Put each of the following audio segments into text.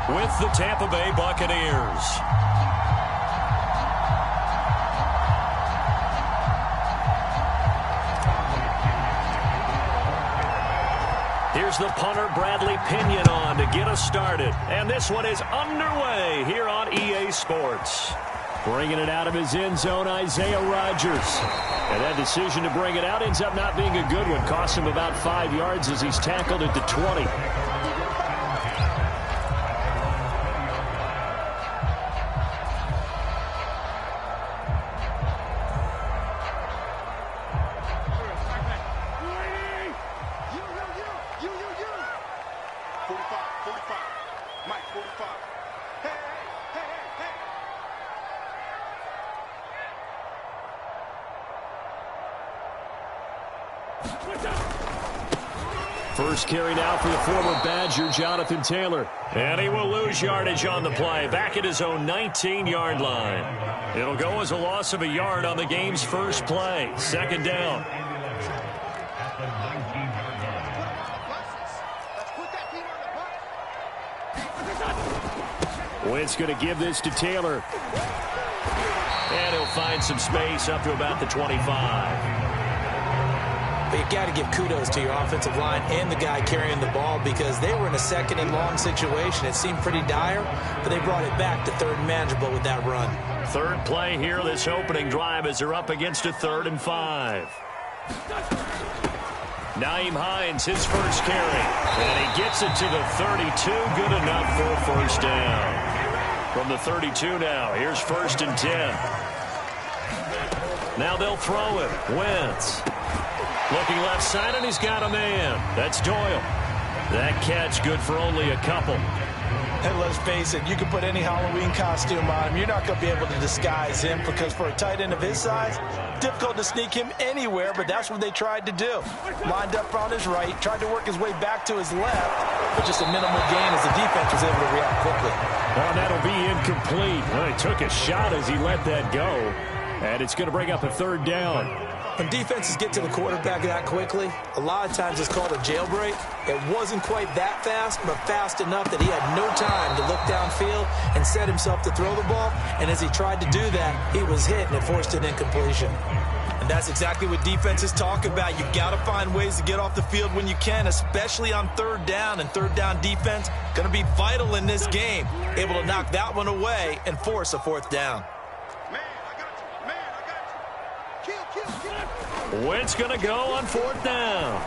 with the Tampa Bay Buccaneers. Here's the punter, Bradley Pinion, on to get us started. And this one is underway here on EA Sports. Bringing it out of his end zone, Isaiah Rodgers. And that decision to bring it out ends up not being a good one. Costs him about 5 yards as he's tackled at the 20. First carry now for the former Badger, Jonathan Taylor. And he will lose yardage on the play, back at his own 19-yard line. It'll go as a loss of a yard on the game's first play. Second down. Wentz going to give this to Taylor. And he'll find some space up to about the 25. But you've got to give kudos to your offensive line and the guy carrying the ball because they were in a second and long situation. It seemed pretty dire, but they brought it back to third and manageable with that run. Third play here, this opening drive, as they're up against a 3rd and 5. Nyheim Hines, his first carry. And he gets it to the 32. Good enough for a first down. From the 32 now, here's 1st and 10. Now they'll throw it. Wentz. Looking left side, and he's got a man. That's Doyle. That catch good for only a couple. And let's face it, you can put any Halloween costume on him. You're not going to be able to disguise him because for a tight end of his size, difficult to sneak him anywhere, but that's what they tried to do. Lined up on his right, tried to work his way back to his left, but just a minimal gain as the defense was able to react quickly. Oh, that'll be incomplete. Well, he took a shot as he let that go, and it's going to bring up a 3rd down. When defenses get to the quarterback that quickly, a lot of times it's called a jailbreak. It wasn't quite that fast, but fast enough that he had no time to look downfield and set himself to throw the ball. And as he tried to do that, he was hit and it forced an incompletion. And that's exactly what defenses talk about. You've got to find ways to get off the field when you can, especially on 3rd down. And 3rd down defense going to be vital in this game. Able to knock that one away and force a 4th down. Wentz going to go on 4th down.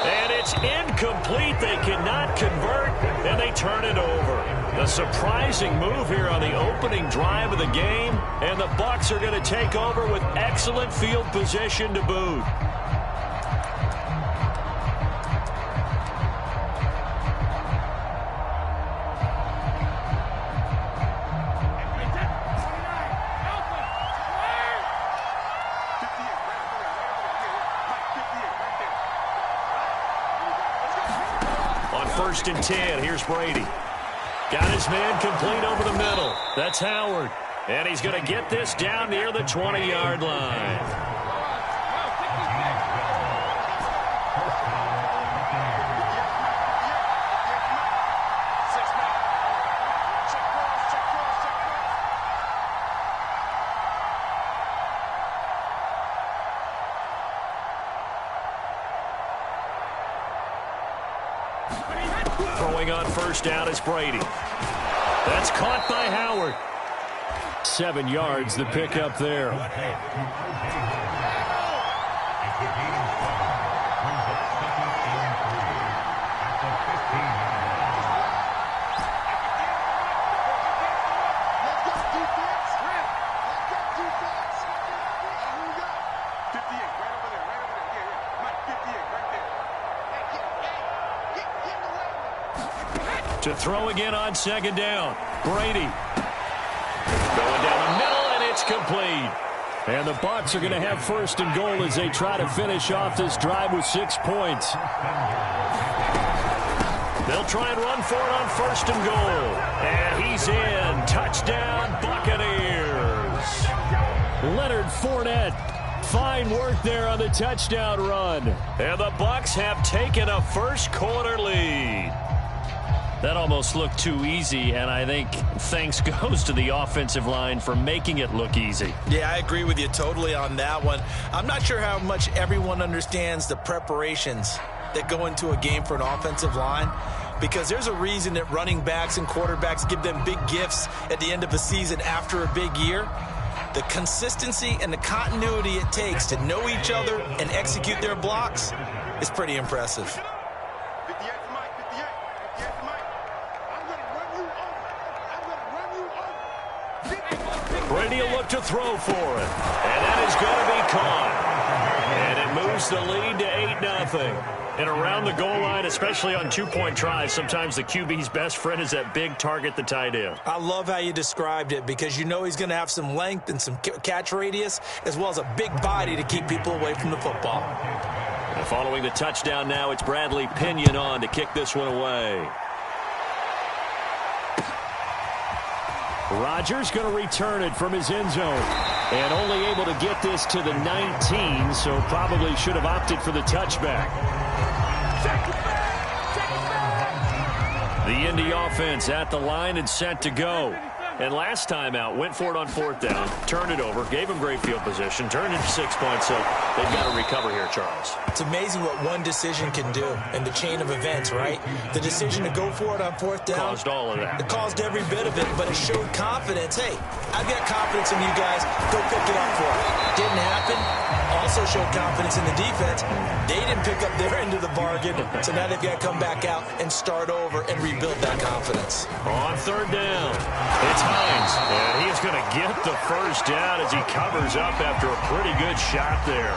And it's incomplete. They cannot convert, and they turn it over. A surprising move here on the opening drive of the game, and the Bucs are going to take over with excellent field position to boot. First and 10. Here's Brady. Got his man complete over the middle. That's Howard. And he's going to get this down near the 20-yard line. Throwing on first down is Brady. That's caught by Howard. 7 yards, the pickup there. To throw again on 2nd down. Brady. Going down the middle, and it's complete. And the Bucs are going to have 1st and goal as they try to finish off this drive with 6 points. They'll try and run for it on 1st and goal. And he's in. Touchdown, Buccaneers. Leonard Fournette. Fine work there on the touchdown run. And the Bucs have taken a first quarter lead. That almost looked too easy, and I think thanks goes to the offensive line for making it look easy. Yeah, I agree with you totally on that one. I'm not sure how much everyone understands the preparations that go into a game for an offensive line, because there's a reason that running backs and quarterbacks give them big gifts at the end of a season after a big year. The consistency and the continuity it takes to know each other and execute their blocks is pretty impressive. Brady will look to throw for it, and that is going to be caught. And it moves the lead to 8-0. And around the goal line, especially on two-point tries, sometimes the QB's best friend is that big target, the tight end. I love how you described it, because you know he's going to have some length and some catch radius, as well as a big body to keep people away from the football. And following the touchdown now, it's Bradley Pinion on to kick this one away. Rodgers going to return it from his end zone. And only able to get this to the 19, so probably should have opted for the touchback. The Indy offense at the line and set to go. And last time out, went for it on fourth down, turned it over, gave him great field position, turned it to 6 points, so they've got to recover here, Charles. It's amazing what one decision can do in the chain of events, right? The decision to go for it on fourth down. Caused all of that. It caused every bit of it, but it showed confidence. Hey, I've got confidence in you guys. Go pick it up for it. Didn't happen. Also showed confidence in the defense. They didn't pick up their end of the bargain, so now they've got to come back out and start over and rebuild that confidence. On third down, it's Hines, and he is going to get the first down as he covers up after a pretty good shot there.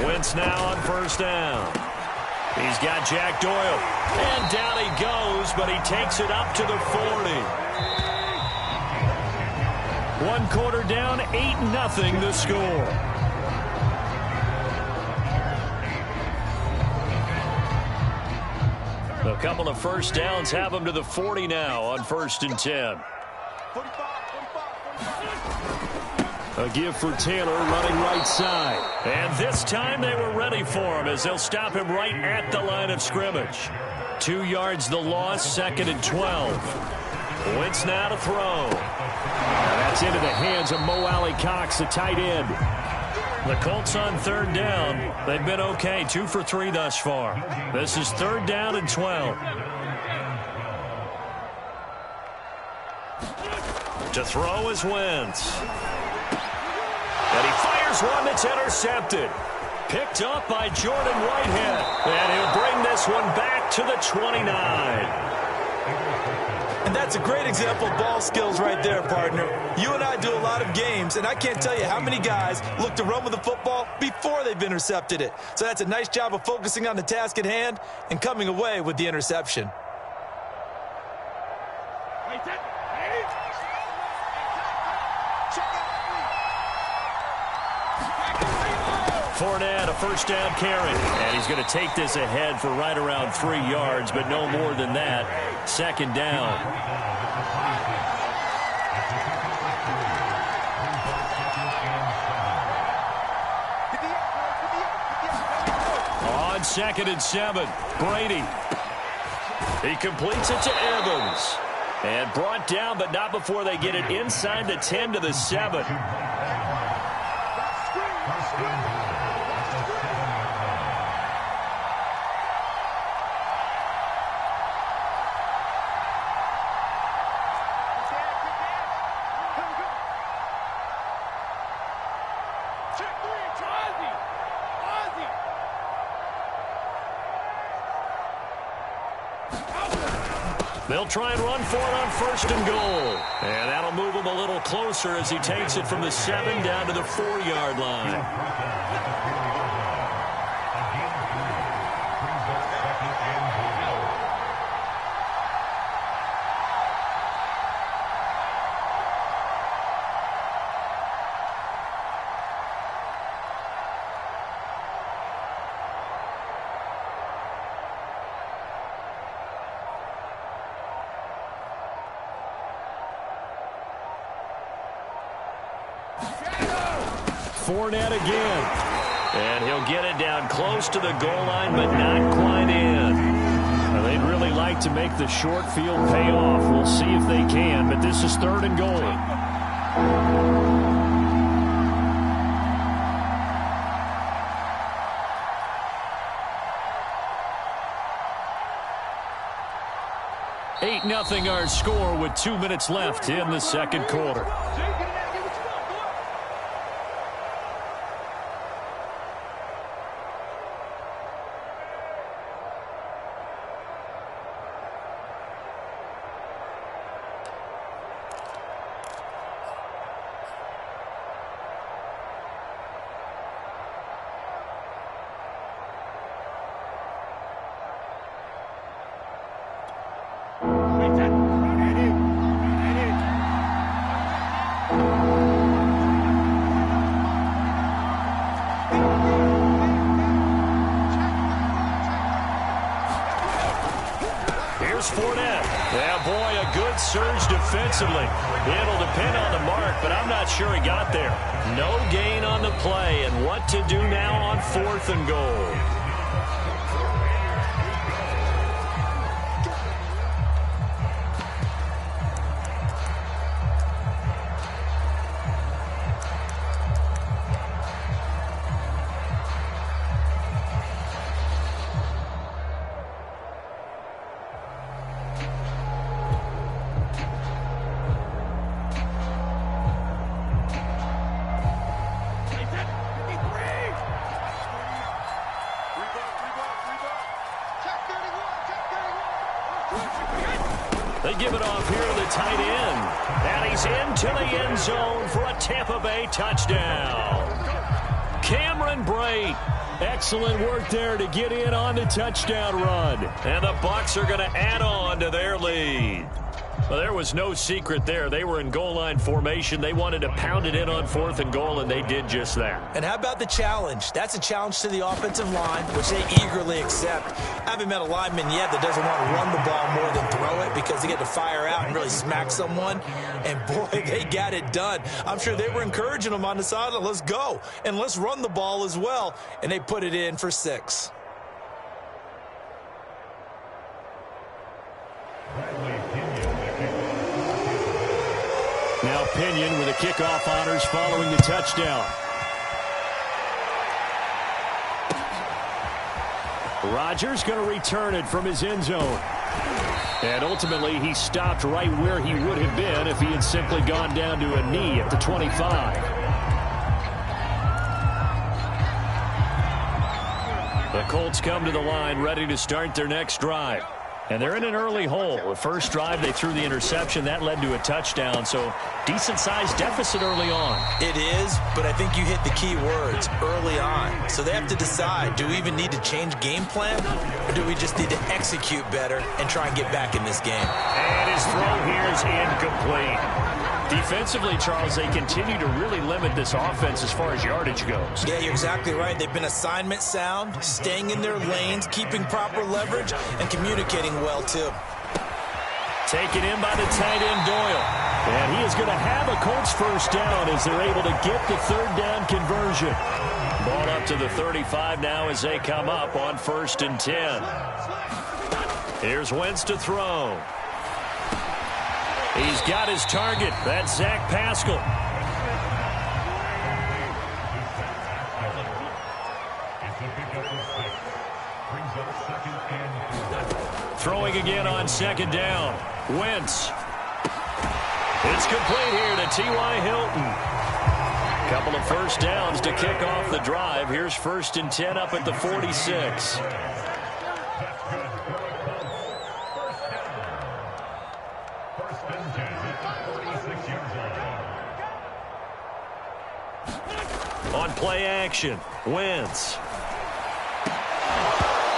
Wentz now on first down. He's got Jack Doyle, and down he goes, but he takes it up to the 40. 1 quarter down, 8-0 the score. A couple of first downs have them to the 40 now on 1st and 10. A give for Taylor running right side. And this time they were ready for him as they'll stop him right at the line of scrimmage. 2 yards the loss, 2nd and 12. Wentz now to throw. That's into the hands of Mo Alley Cox, the tight end. The Colts on third down. They've been okay, 2 for 3 thus far. This is 3rd down and 12. To throw is Wentz. And he fires one that's intercepted. Picked up by Jordan Whitehead. And he'll bring this one back to the 29. And that's a great example of ball skills right there, partner. You and I do a lot of games, and I can't tell you how many guys look to run with the football before they've intercepted it. So that's a nice job of focusing on the task at hand and coming away with the interception. Fournette, a first down carry. And he's going to take this ahead for right around 3 yards, but no more than that. 2nd down. On 2nd and 7, Brady. He completes it to Evans. And brought down, but not before they get it inside the 10 to the 7. They'll try and run for it on 1st and goal. And that'll move him a little closer as he takes it from the 7 down to the 4-yard line. Fournette again. And he'll get it down close to the goal line, but not quite in. Now, they'd really like to make the short field pay off. We'll see if they can, but this is 3rd and goal. Nothing our score with 2 minutes left in the second quarter. Surge defensively. It'll depend on the mark, but I'm not sure he got there. No gain on the play, and what to do now on 4th and goal. They give it off here to the tight end. And he's into the end zone for a Tampa Bay touchdown. Cameron Brate. Excellent work there to get in on the touchdown run. And the Bucs are going to add on to their lead. Well, there was no secret there. They were in goal line formation. They wanted to pound it in on 4th and goal, and they did just that. And how about the challenge? That's a challenge to the offensive line, which they eagerly accept. I haven't met a lineman yet that doesn't want to run the ball more than throw it because they get to fire out and really smack someone. And, boy, they got it done. I'm sure they were encouraging them on the sideline. Let's go, and let's run the ball as well. And they put it in for 6. Now Pinion with the kickoff honors following the touchdown. Rodgers going to return it from his end zone. And ultimately, he stopped right where he would have been if he had simply gone down to a knee at the 25. The Colts come to the line ready to start their next drive. And they're in an early hole. The first drive, they threw the interception. That led to a touchdown, so decent-sized deficit early on. It is, but I think you hit the key words, early on. So they have to decide, do we even need to change game plan, or do we just need to execute better and try and get back in this game? And his throw here is incomplete. Defensively, Charles, they continue to really limit this offense as far as yardage goes. Yeah, you're exactly right. They've been assignment sound, staying in their lanes, keeping proper leverage, and communicating well, too. Taken in by the tight end, Doyle. And he is going to have a Colts first down as they're able to get the 3rd down conversion. Ball up to the 35 now as they come up on 1st and 10. Here's Wentz to throw. He's got his target. That's Zach Pascal. Throwing again on 2nd down. Wentz. It's complete here to T.Y. Hilton. Couple of first downs to kick off the drive. Here's 1st and 10 up at the 46. On play action, Wentz.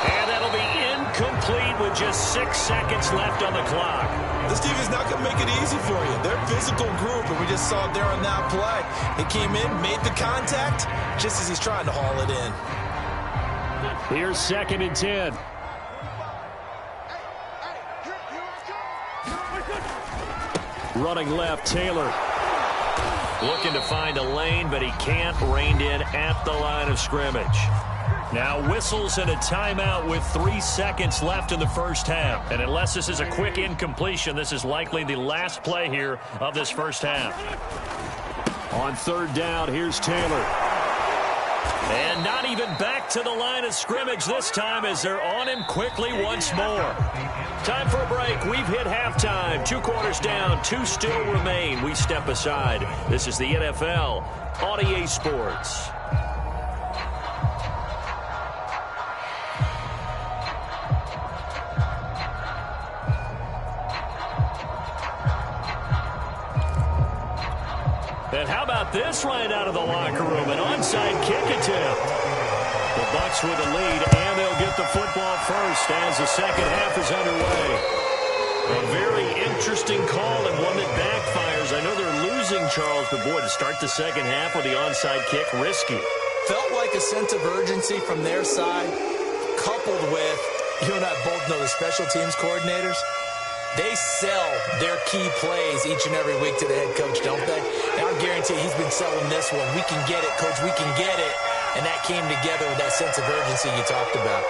And that'll be incomplete with just 6 seconds left on the clock. This team is not going to make it easy for you. They're a physical group, and we just saw it there on that play. He came in, made the contact, just as he's trying to haul it in. Here's 2nd and 10. Running left, Taylor. Looking to find a lane, but he can't. Reined in at the line of scrimmage. Now whistles and a timeout with 3 seconds left in the first half. And unless this is a quick incompletion, this is likely the last play here of this first half. On third down, here's Taylor. And not even back to the line of scrimmage this time as they're on him quickly once more. Time for a break. We've hit halftime. 2 quarters down, 2 still remain. We step aside. This is the NFL on EA Sports. And how about this right out of the locker room? An onside kick attempt. The Bucs with the lead, and they'll get the football first as the second half is underway. A very interesting call and one that backfires. I know they're losing, Charles, but boy, to start the second half with the onside kick, risky. Felt like a sense of urgency from their side, coupled with, you and I both know the special teams coordinators. They sell their key plays each and every week to the head coach, don't they? And I guarantee he's been selling this one. We can get it, coach, we can get it. And that came together with that sense of urgency you talked about.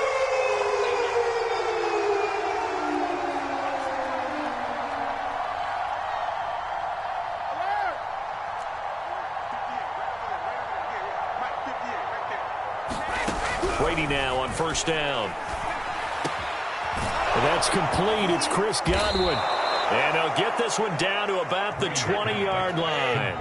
Brady now on first down. That's complete. It's Chris Godwin. And they'll get this one down to about the 20-yard line.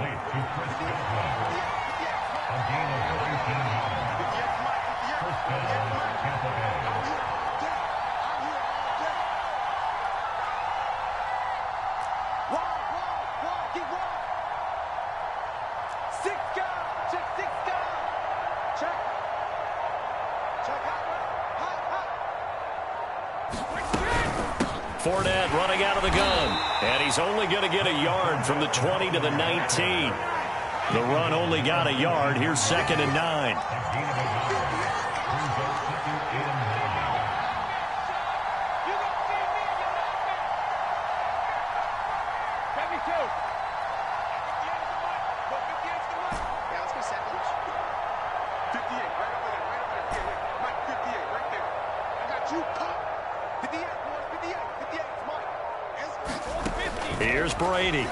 Fournette running out of the gun. And he's only going to get a yard from the 20 to the 19. The run only got a yard. Here's 2nd and 9. Here's Brady.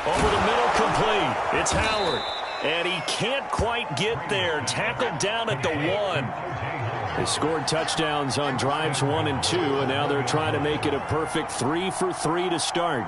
Over the middle, complete. It's Howard. And he can't quite get there. Tackled down at the 1. They scored touchdowns on drives 1 and 2, and now they're trying to make it a perfect 3 for 3 to start.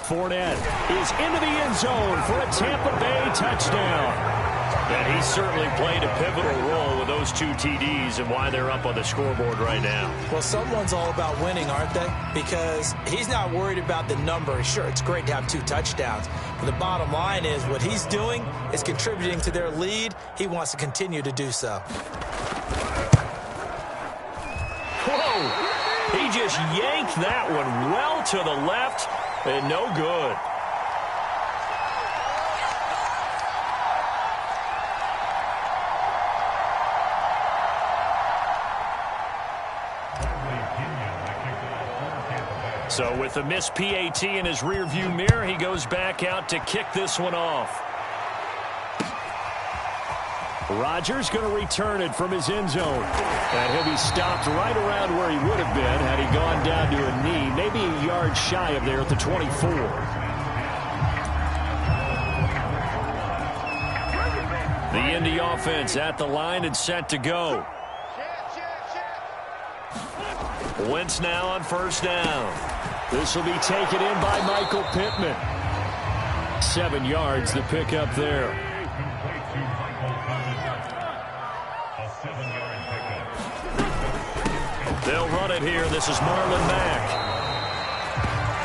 Fournette is into the end zone for a Tampa Bay touchdown. And he certainly played a pivotal role with those 2 TDs and why they're up on the scoreboard right now. Well, someone's all about winning, aren't they? Because he's not worried about the number. Sure, it's great to have 2 touchdowns. But the bottom line is what he's doing is contributing to their lead. He wants to continue to do so. Whoa! He just yanked that one well to the left. And no good. So with a missed PAT in his rearview mirror, he goes back out to kick this one off. Rodgers going to return it from his end zone. And he'll be stopped right around where he would have been had he gone down to a knee, maybe a yard shy of there at the 24. The Indy offense at the line and set to go. Wentz now on first down. This will be taken in by Michael Pittman. 7 yards, the pickup there. They'll run it here. This is Marlon Mack.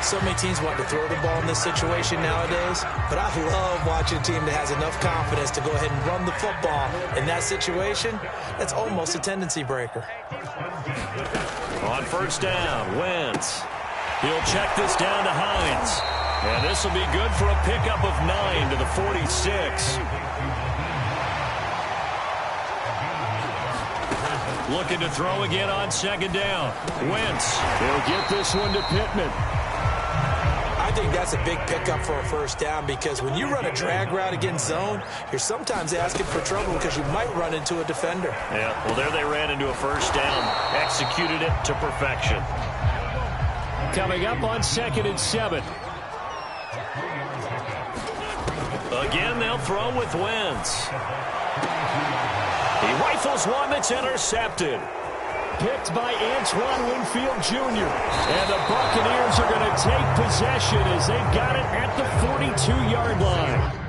So many teams want to throw the ball in this situation nowadays, but I love watching a team that has enough confidence to go ahead and run the football. In that situation, that's almost a tendency breaker. On first down, Wentz. He'll check this down to Hines. And this will be good for a pickup of 9 to the 46. Looking to throw again on second down. Wentz. He'll get this one to Pittman. I think that's a big pickup for a first down because when you run a drag route against zone, you're sometimes asking for trouble because you might run into a defender. Yeah, well, there they ran into a first down. Executed it to perfection. Coming up on 2nd and 7. Again, they'll throw with Wentz. He rifles one that's intercepted. Picked by Antoine Winfield Jr. And the Buccaneers are going to take possession as they've got it at the 42-yard line.